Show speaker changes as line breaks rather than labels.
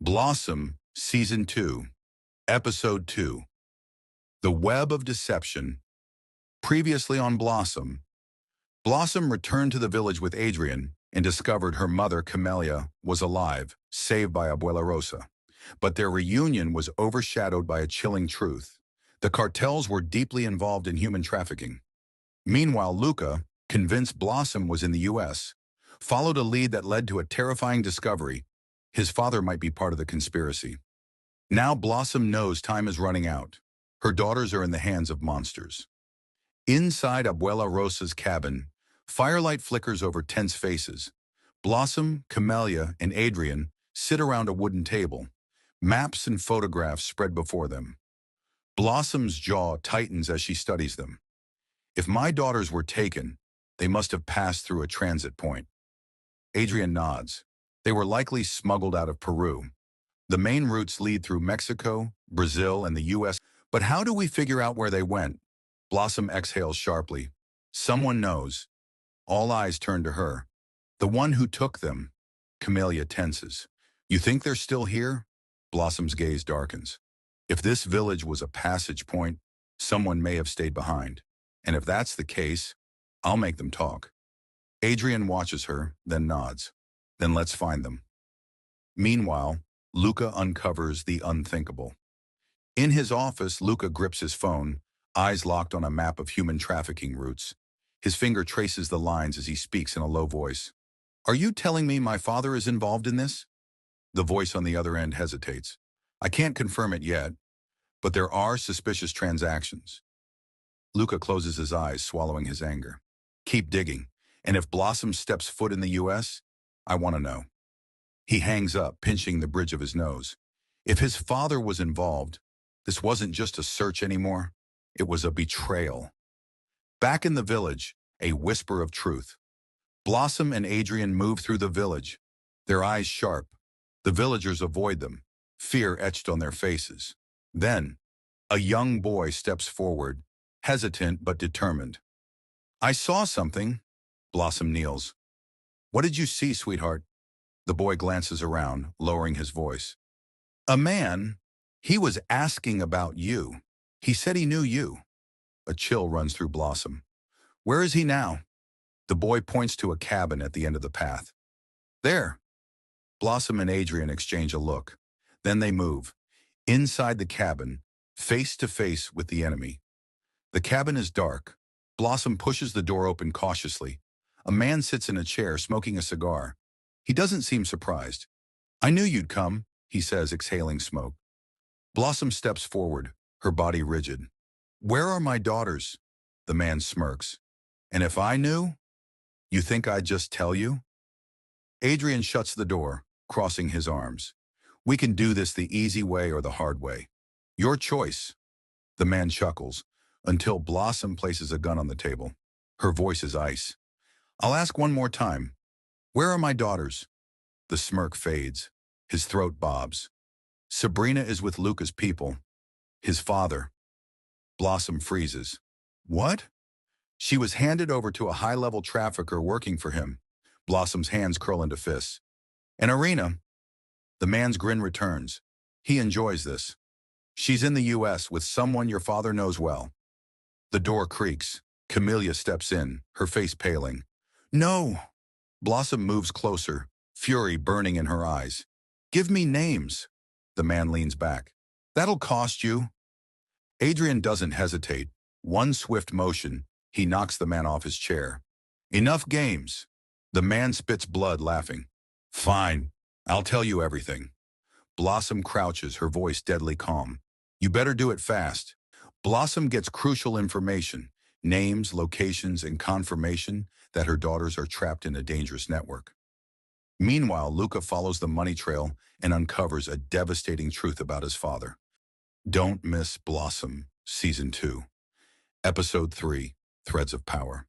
Blossom, Season 2, Episode 2, The Web of Deception. Previously on Blossom, Blossom returned to the village with Adrian and discovered her mother, Camellia, was alive, saved by Abuela Rosa. But their reunion was overshadowed by a chilling truth. The cartels were deeply involved in human trafficking. Meanwhile, Luca, convinced Blossom was in the U.S., followed a lead that led to a terrifying discovery. His father might be part of the conspiracy. Now Blossom knows time is running out. Her daughters are in the hands of monsters. Inside Abuela Rosa's cabin, firelight flickers over tense faces. Blossom, Camellia, and Adrian sit around a wooden table, maps and photographs spread before them. Blossom's jaw tightens as she studies them. If my daughters were taken, they must have passed through a transit point. Adrian nods. They were likely smuggled out of Peru. The main routes lead through Mexico, Brazil, and the U.S. But how do we figure out where they went? Blossom exhales sharply. Someone knows. All eyes turn to her. The one who took them. Camellia tenses. You think they're still here? Blossom's gaze darkens. If this village was a passage point, someone may have stayed behind. And if that's the case, I'll make them talk. Adrian watches her, then nods. Then let's find them. Meanwhile, Luca uncovers the unthinkable. In his office, Luca grips his phone, eyes locked on a map of human trafficking routes. His finger traces the lines as he speaks in a low voice. Are you telling me my father is involved in this? The voice on the other end hesitates. I can't confirm it yet, but there are suspicious transactions. Luca closes his eyes, swallowing his anger. Keep digging, and if Blossom steps foot in the U.S., I want to know. He hangs up, pinching the bridge of his nose. If his father was involved, this wasn't just a search anymore. It was a betrayal. Back in the village, a whisper of truth. Blossom and Adrian move through the village, their eyes sharp. The villagers avoid them, fear etched on their faces. Then, a young boy steps forward, hesitant but determined. I saw something. Blossom kneels. What did you see, sweetheart? The boy glances around, lowering his voice. A man. He was asking about you. He said he knew you. A chill runs through Blossom. Where is he now? The boy points to a cabin at the end of the path. There. Blossom and Adrian exchange a look. Then they move. Inside the cabin, face to face with the enemy. The cabin is dark. Blossom pushes the door open cautiously. A man sits in a chair, smoking a cigar. He doesn't seem surprised. I knew you'd come, he says, exhaling smoke. Blossom steps forward, her body rigid. Where are my daughters? The man smirks. And if I knew? You think I'd just tell you? Adrian shuts the door, crossing his arms. We can do this the easy way or the hard way. Your choice. The man chuckles, until Blossom places a gun on the table. Her voice is ice. I'll ask one more time. Where are my daughters? The smirk fades. His throat bobs. Sabrina is with Luca's people. His father. Blossom freezes. What? She was handed over to a high-level trafficker working for him. Blossom's hands curl into fists. And Irina. The man's grin returns. He enjoys this. She's in the U.S. with someone your father knows well. The door creaks. Camellia steps in, her face paling. No! Blossom moves closer, fury burning in her eyes. Give me names. The man leans back. That'll cost you. Adrian doesn't hesitate. One swift motion, he knocks the man off his chair. Enough games. The man spits blood, laughing. Fine, I'll tell you everything. Blossom crouches, her voice deadly calm. You better do it fast. Blossom gets crucial information, names, locations, and confirmation that her daughters are trapped in a dangerous network. Meanwhile, Luca follows the money trail and uncovers a devastating truth about his father. Don't miss Blossom, Season 2, Episode 3, Threads of Power.